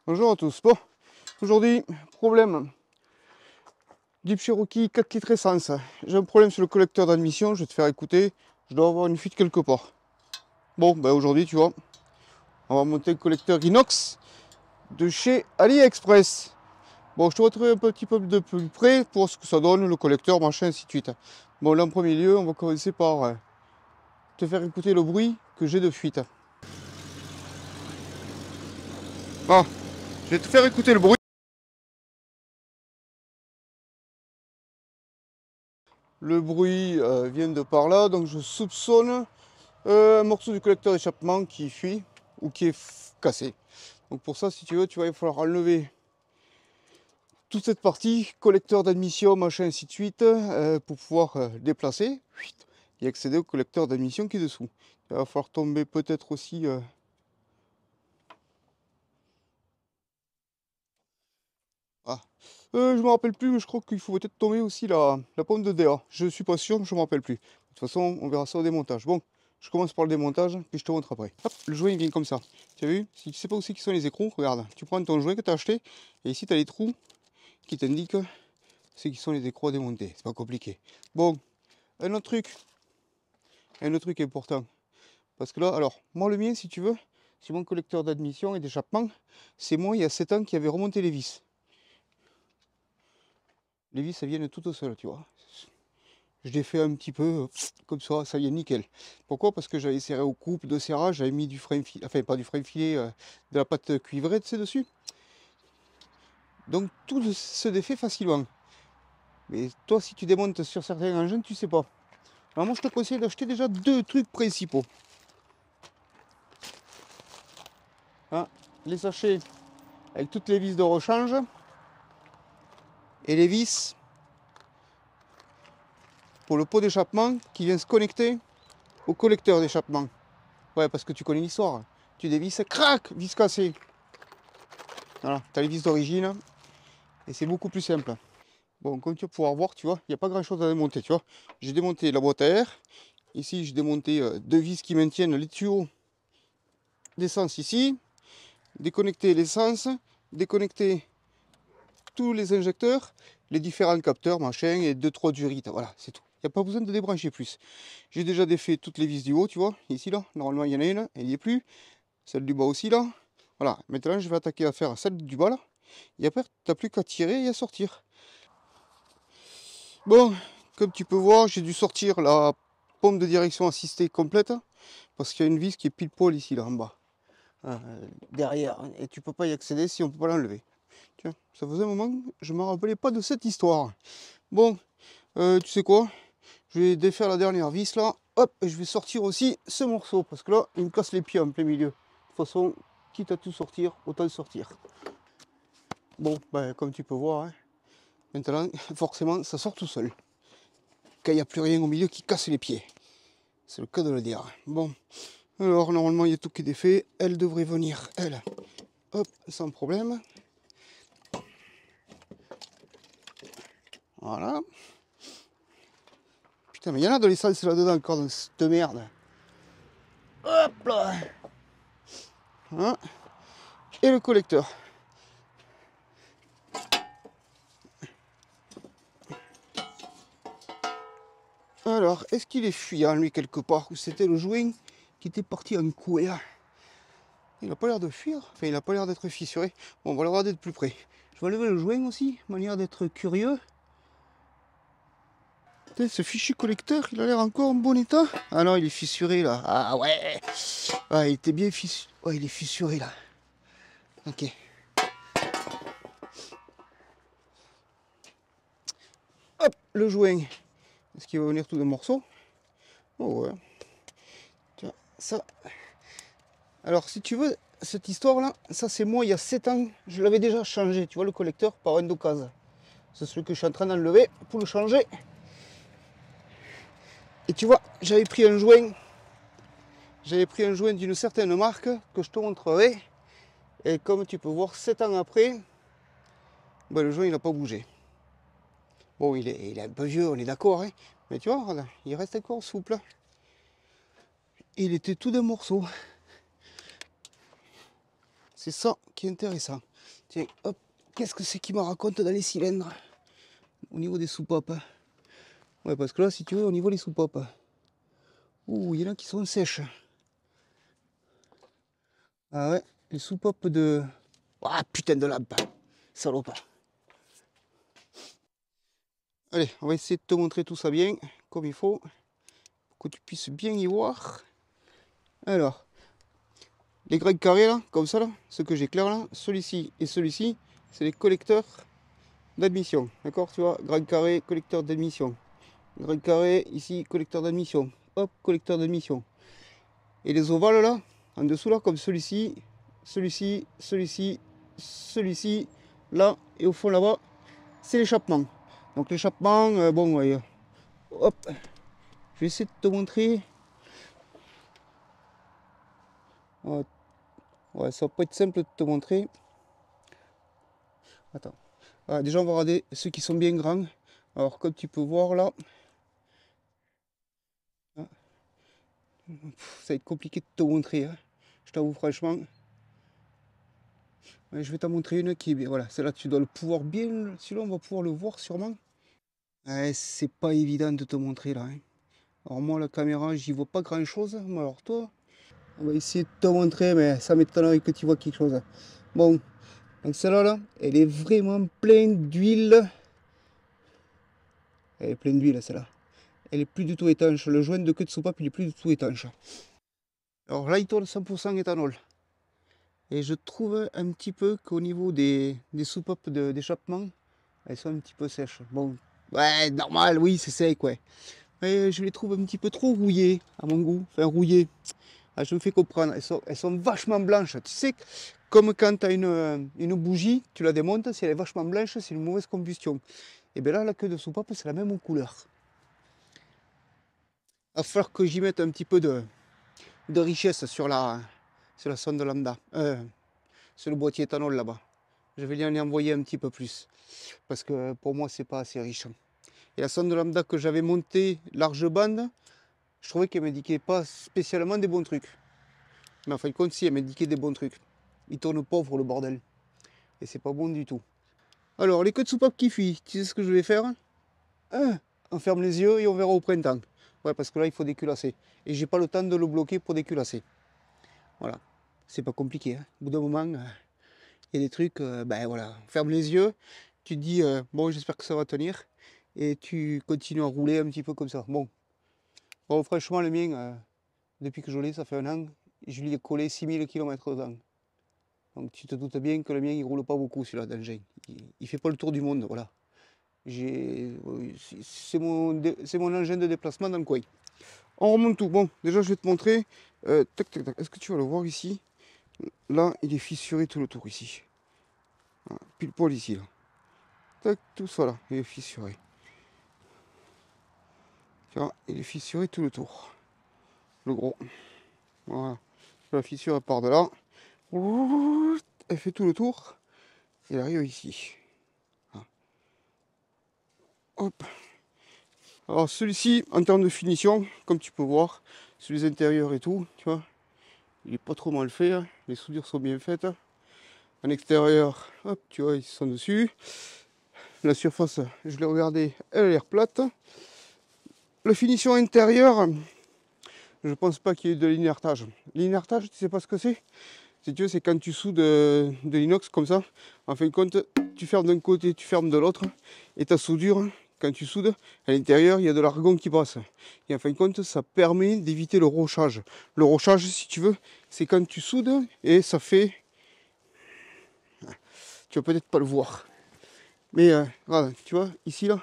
Bonjour à tous. Bon, aujourd'hui, problème. Jeep Cherokee 4 litres essence. J'ai un problème sur le collecteur d'admission, je vais te faire écouter. Je dois avoir une fuite quelque part. Bon, ben aujourd'hui, tu vois, on va monter le collecteur inox de chez AliExpress. Bon, je te retrouve un petit peu de plus près pour ce que ça donne, le collecteur, machin, ainsi de suite. Bon, là, en premier lieu, on va commencer par te faire écouter le bruit que j'ai de fuite. Bon, je vais te faire écouter le bruit. Le bruit vient de par là, donc je soupçonne un morceau du collecteur d'échappement qui fuit ou qui est cassé. Donc pour ça, si tu veux, tu vas il falloir enlever toute cette partie, collecteur d'admission, machin, ainsi de suite, pour pouvoir déplacer et accéder au collecteur d'admission qui est dessous. Il va falloir tomber peut-être aussi... je me rappelle plus, mais je crois qu'il faut peut-être tomber aussi la pompe de DA. Je suis pas sûr, mais je me rappelle plus. De toute façon, on verra ça au démontage. Bon, je commence par le démontage, puis je te montre après. Hop, le joint il vient comme ça. Tu as vu? Si tu sais pas où c'est qui sont les écrous, regarde. Tu prends ton joint que tu as acheté, et ici tu as les trous qui t'indiquent c'est qui sont les écrous à démonter. C'est pas compliqué. Bon, un autre truc important. Parce que là, alors, moi le mien, si tu veux, c'est mon collecteur d'admission et d'échappement. C'est moi, il y a 7 ans, qui avait remonté les vis. Les vis, ça vient tout seul, tu vois. Je l'ai fait un petit peu comme ça vient nickel. Pourquoi? Parce que j'avais serré au couple de serrage, j'avais mis du frame filet, enfin pas du frame filet, de la pâte cuivrée, tu sais, dessus. Donc tout se défait facilement. Mais toi, si tu démontes sur certains engins, tu sais pas. Alors moi, je te conseille d'acheter déjà 2 trucs principaux. Hein, les sachets avec toutes les vis de rechange et les vis pour le pot d'échappement qui vient se connecter au collecteur d'échappement. Ouais, parce que tu connais l'histoire. Tu dévisses, crac, vis cassée. Voilà, tu as les vis d'origine et c'est beaucoup plus simple. Bon, comme tu vas pouvoir voir, tu vois, il n'y a pas grand chose à démonter, tu vois. J'ai démonté la boîte à air. Ici, j'ai démonté 2 vis qui maintiennent les tuyaux d'essence ici. Déconnecter l'essence, déconnecter tous les injecteurs, les différents capteurs, machin, et 2-3 durites. Voilà, c'est tout. Il n'y a pas besoin de débrancher plus. J'ai déjà défait toutes les vis du haut, tu vois, ici, là. Normalement, il y en a une, elle n'y est plus. Celle du bas aussi, là. Voilà, maintenant, je vais attaquer à faire celle du bas, là. Et après, tu n'as plus qu'à tirer et à sortir. Bon, comme tu peux voir, j'ai dû sortir la pompe de direction assistée complète. Parce qu'il y a une vis qui est pile poil ici, là, en bas. Derrière. Et tu peux pas y accéder si on peut pas l'enlever. Tiens, ça faisait un moment que je me rappelais pas de cette histoire. Bon, tu sais quoi? Je vais défaire la dernière vis là. Hop, et je vais sortir aussi ce morceau. Parce que là, il me casse les pieds en plein milieu. De toute façon, quitte à tout sortir, autant le sortir. Bon, ben, comme tu peux voir, hein, maintenant, forcément, ça sort tout seul. Quand il n'y a plus rien au milieu qui casse les pieds. C'est le cas de le dire. Bon, alors normalement, il y a tout qui est défait. Elle devrait venir, elle, hop, sans problème. Voilà. Putain, mais il y en a de l'essence là-dedans encore dans cette merde. Hop là. Hein. Et le collecteur. Alors, est-ce qu'il est fuyant lui quelque part? Ou c'était le joint qui était parti en couille? Il n'a pas l'air de fuir. Enfin, il n'a pas l'air d'être fissuré. Bon, on va le regarder de plus près. Je vais enlever le joint aussi, manière d'être curieux. Ce fichu collecteur, il a l'air encore en bon état. Ah non, il est fissuré là. Ah ouais. Ah, il était bien fissuré. Ouais, il est fissuré là. Ok. Hop, le joint. Est-ce qu'il va venir tout de morceaux? Oh ouais. Tiens, ça. Alors, si tu veux, cette histoire-là, ça c'est moi il y a 7 ans. Je l'avais déjà changé, tu vois, le collecteur par un d'occasion. C'est celui que je suis en train d'enlever pour le changer. Et tu vois, j'avais pris un joint. J'avais pris un joint d'une certaine marque que je te montrerai. Et comme tu peux voir, 7 ans après, ben, le joint il n'a pas bougé. Bon, il est un peu vieux, on est d'accord, hein. Mais tu vois, regarde, il reste encore souple. Il était tout d'un morceau. C'est ça qui est intéressant. Tiens, hop, qu'est-ce que c'est qui me raconte dans les cylindres au niveau des soupapes? Ouais, parce que là, si tu veux, au niveau des soupapes, ouh, il y en a qui sont sèches. Ah ouais, les soupapes de... Ah, putain de lampe, salope. Allez, on va essayer de te montrer tout ça bien, comme il faut, pour que tu puisses bien y voir. Alors, les grecs carrés là, comme ça là, ce que j'éclaire là, celui-ci et celui-ci, c'est les collecteurs d'admission. D'accord, tu vois, grec carré, collecteur d'admission. Grec carré, ici, collecteur d'admission. Hop, collecteur d'admission. Et les ovales là, en dessous là, comme celui-ci, celui-ci, celui-ci, celui-ci, là, et au fond là-bas, c'est l'échappement. Donc l'échappement, bon, ouais, hop, je vais essayer de te montrer. Ouais, ouais, ça va pas être simple de te montrer. Attends. Ah, déjà, on va regarder ceux qui sont bien grands. Alors, comme tu peux voir là, ça va être compliqué de te montrer, hein. Je t'avoue franchement. Ouais, je vais t'en montrer une qui est bien. Voilà, celle-là, tu dois le pouvoir bien. Celui-là, on va pouvoir le voir sûrement. Ouais, c'est pas évident de te montrer là, hein. Alors, moi, la caméra, j'y vois pas grand-chose. Mais alors, toi, on va essayer de te montrer, mais ça m'étonnerait que tu vois quelque chose. Bon, donc celle-là, là, elle est vraiment pleine d'huile. Elle est pleine d'huile, celle-là. Elle est plus du tout étanche. Le joint de queue de soupape, il est plus du tout étanche. Alors là, il tourne 100% éthanol. Et je trouve un petit peu qu'au niveau des soupapes d'échappement, elles sont un petit peu sèches. Bon, ouais, normal, oui, c'est sec, ouais. Mais je les trouve un petit peu trop rouillées, à mon goût. Enfin, rouillées. Ah, je me fais comprendre. Elles sont vachement blanches. Tu sais, comme quand tu as une bougie, tu la démontes, si elle est vachement blanche, c'est une mauvaise combustion. Et bien là, la queue de soupape, c'est la même couleur. Il va falloir que j'y mette un petit peu de richesse sur la sonde lambda. Sur le boîtier éthanol là-bas. Je vais lui en envoyer un petit peu plus. Parce que pour moi, c'est pas assez riche. Et la sonde lambda que j'avais montée large bande, je trouvais qu'elle m'indiquait pas spécialement des bons trucs. Mais en fin de compte, si, elle m'indiquait des bons trucs. Il tourne pauvre le bordel. Et c'est pas bon du tout. Alors, les queues de soupape qui fuient, tu sais ce que je vais faire? On ferme les yeux et on verra au printemps. Ouais, parce que là, il faut déculasser. Et j'ai pas le temps de le bloquer pour déculasser. Voilà. C'est pas compliqué, hein. Au bout d'un moment, il y a des trucs, ben voilà, ferme les yeux, tu te dis, bon, j'espère que ça va tenir, et tu continues à rouler un petit peu comme ça. Bon, franchement, le mien, depuis que je l'ai, ça fait un an, je lui ai collé 6000 km dedans. Donc tu te doutes bien que le mien, il roule pas beaucoup, celui-là, d'engin. Il fait pas le tour du monde, voilà. C'est mon engin de déplacement dans le coin. On remonte tout. Bon, déjà, je vais te montrer. Tac, tac, tac. Est-ce que tu vas le voir ici? Là, il est fissuré tout le tour ici. Voilà, pile poil ici, là. Tac, tout ça là, il est fissuré. Tu vois, il est fissuré tout le tour. Le gros. Voilà. La fissure elle part de là. Elle fait tout le tour. Et elle arrive ici. Voilà. Hop. Alors celui-ci, en termes de finition, comme tu peux voir, sur les intérieurs et tout, tu vois, il est pas trop mal fait, hein. Les soudures sont bien faites. En extérieur, hop, tu vois, ils sont dessus. La surface, je l'ai regardé, elle a l'air plate. La finition intérieure, je pense pas qu'il y ait de l'inertage. L'inertage, tu sais pas ce que c'est? Si tu veux, c'est quand tu soudes de l'inox comme ça. En fin de compte, tu fermes d'un côté, tu fermes de l'autre. Et ta soudure, quand tu soudes, à l'intérieur, il y a de l'argon qui passe. Et en fin de compte, ça permet d'éviter le rochage. Le rochage, si tu veux, c'est quand tu soudes et ça fait... Tu vas peut-être pas le voir. Mais voilà, tu vois, ici, là,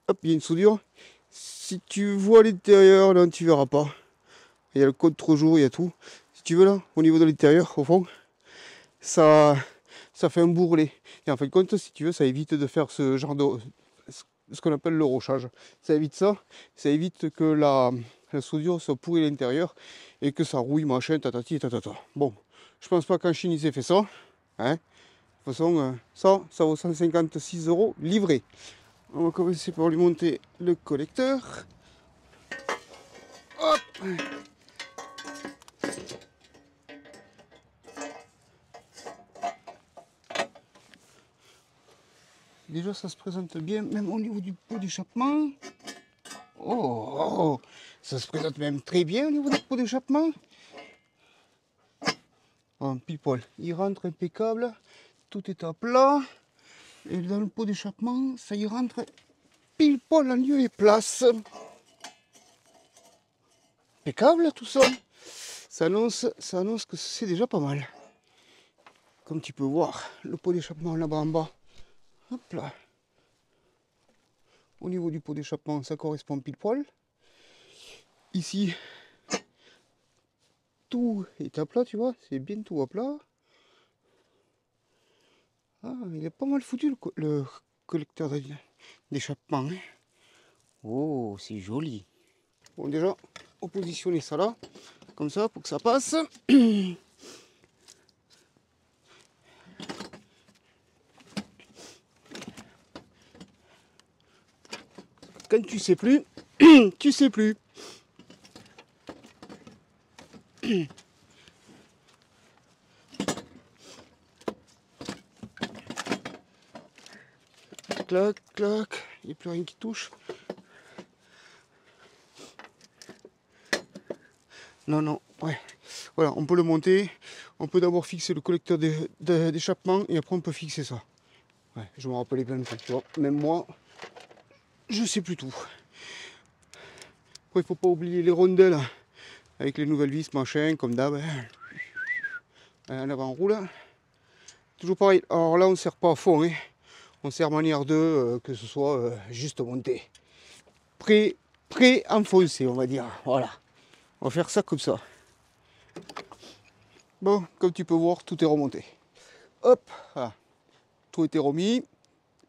hop, il y a une soudure. Si tu vois à l'intérieur, là, tu verras pas. Il y a le contre-jour, il y a tout. Si tu veux, là, au niveau de l'intérieur, au fond, ça fait un bourrelet. Et en fin de compte, si tu veux, ça évite de faire ce genre de... ce qu'on appelle le rochage. Ça évite ça. Ça évite que la soudure soit pourrie à l'intérieur et que ça rouille, machin, tatati, tatata. Bon, je pense pas qu'en Chine, ils aient fait ça. Hein. De toute façon, ça vaut 156 € livré. On va commencer par lui monter le collecteur. Hop! déjà ça se présente bien, même au niveau du pot d'échappement. Oh, ça se présente même très bien au niveau du pot d'échappement. Oh, pile poil, il rentre impeccable, tout est à plat. Et dans le pot d'échappement, ça y rentre pile poil en lieu et place. Impeccable tout ça. Ça annonce que c'est déjà pas mal. Comme tu peux voir, le pot d'échappement là-bas en bas. Hop là. Au niveau du pot d'échappement, ça correspond pile poil. Ici, tout est à plat, tu vois. C'est bien tout à plat. Ah, il est pas mal foutu le collecteur d'échappement. Hein. Oh, c'est joli. Bon, déjà, on positionne ça là. Comme ça, pour que ça passe. Quand tu sais plus, tu sais plus. Clac, clac, il n'y a plus rien qui touche. Non, non, ouais. Voilà, on peut le monter. On peut d'abord fixer le collecteur d'échappement et après on peut fixer ça. Ouais, je me rappelais plein de fois, tu vois. Même moi, je sais plus tout. Après, il faut pas oublier les rondelles avec les nouvelles vis, machin, comme d'hab. En avant, on roule. Toujours pareil. Alors là, on ne serre pas à fond. Hein. On serre manière de que ce soit juste monté. Pré-enfoncé, on va dire. Voilà. On va faire ça comme ça. Bon, comme tu peux voir, tout est remonté. Hop, voilà. Tout était remis,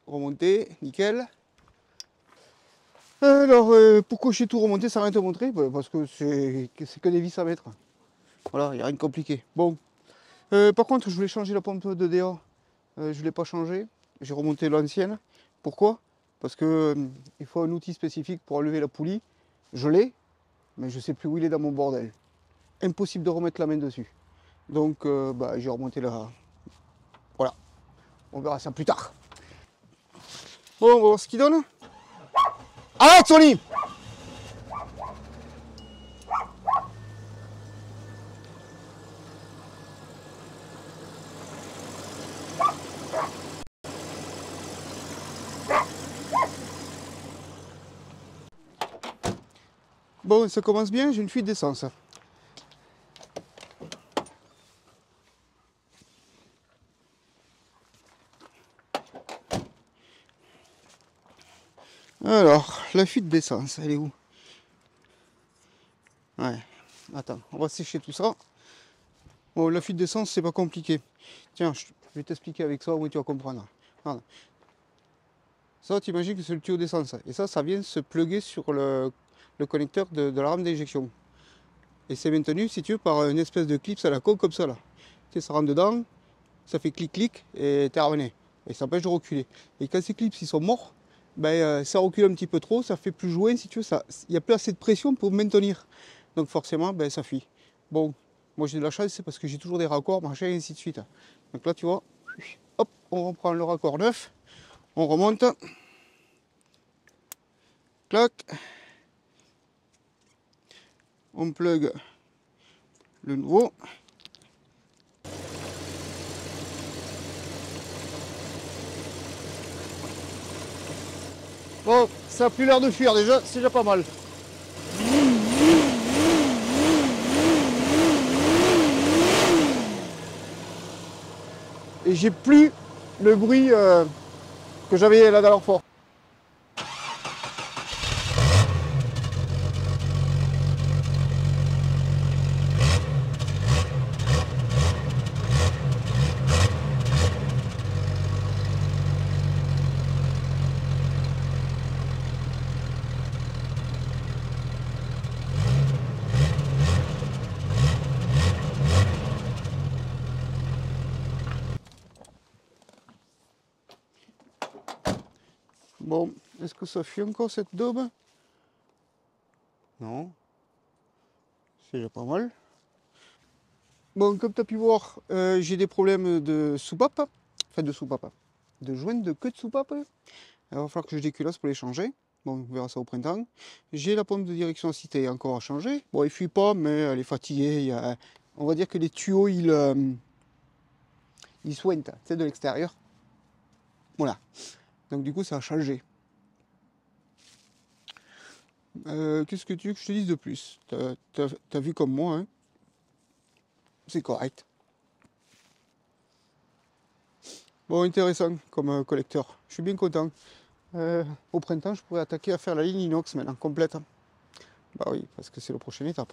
remonté, nickel. Alors, pourquoi j'ai tout remonté sans rien te montrer? Parce que c'est que des vis à mettre. Voilà, il n'y a rien de compliqué. Bon, par contre, je voulais changer la pompe de DA. Je ne l'ai pas changé. J'ai remonté l'ancienne. Pourquoi? Parce que il faut un outil spécifique pour enlever la poulie. Je l'ai, mais je ne sais plus où il est dans mon bordel. Impossible de remettre la main dessus. Donc, j'ai remonté la... Voilà. On verra ça plus tard. Bon, on va voir ce qu'il donne. Ah, Tony! Bon, ça commence bien, j'ai une fuite d'essence. Alors, la fuite d'essence, elle est où? Ouais, attends, on va sécher tout ça. Bon, la fuite d'essence, c'est pas compliqué. Tiens, je vais t'expliquer avec ça, oui, tu vas comprendre. Voilà. Ça, tu imagines que c'est le tuyau d'essence. Et ça vient se plugger sur le connecteur de la rame d'injection. Et c'est maintenu, si tu veux, par une espèce de clip à la con comme ça, là. Tu sais, ça rentre dedans, ça fait clic-clic, et terminé. Et ça empêche de reculer. Et quand ces clips, ils sont morts, ça recule un petit peu trop, ça fait plus jouer, si tu veux, il n'y a plus assez de pression pour maintenir. Donc forcément, ça fuit. Bon, moi j'ai de la chance, c'est parce que j'ai toujours des raccords, machin, et ainsi de suite. Donc là, tu vois, hop, on reprend le raccord neuf, on remonte, clac, on plug le nouveau. Bon, ça n'a plus l'air de fuir déjà, c'est déjà pas mal. Et j'ai plus le bruit que j'avais la dernière fois. Bon, est-ce que ça fuit encore cette daube? Non. C'est déjà pas mal. Bon, comme tu as pu voir, j'ai des problèmes de soupape. Enfin, de soupape. de joints de queue de soupape. Il va falloir que je déculasse pour les changer. Bon, on verra ça au printemps. J'ai la pompe de direction cité encore à changer. Bon, elle fuit pas, mais elle est fatiguée. On va dire que les tuyaux, ils sointent, c'est de l'extérieur. Voilà. Donc du coup, ça a changé. Qu'est-ce que tu veux que je te dise de plus? T'as vu comme moi, hein? C'est correct. Bon, intéressant comme collecteur. Je suis bien content. Au printemps, je pourrais attaquer à faire la ligne inox maintenant, complète. Bah oui, parce que c'est la prochaine étape.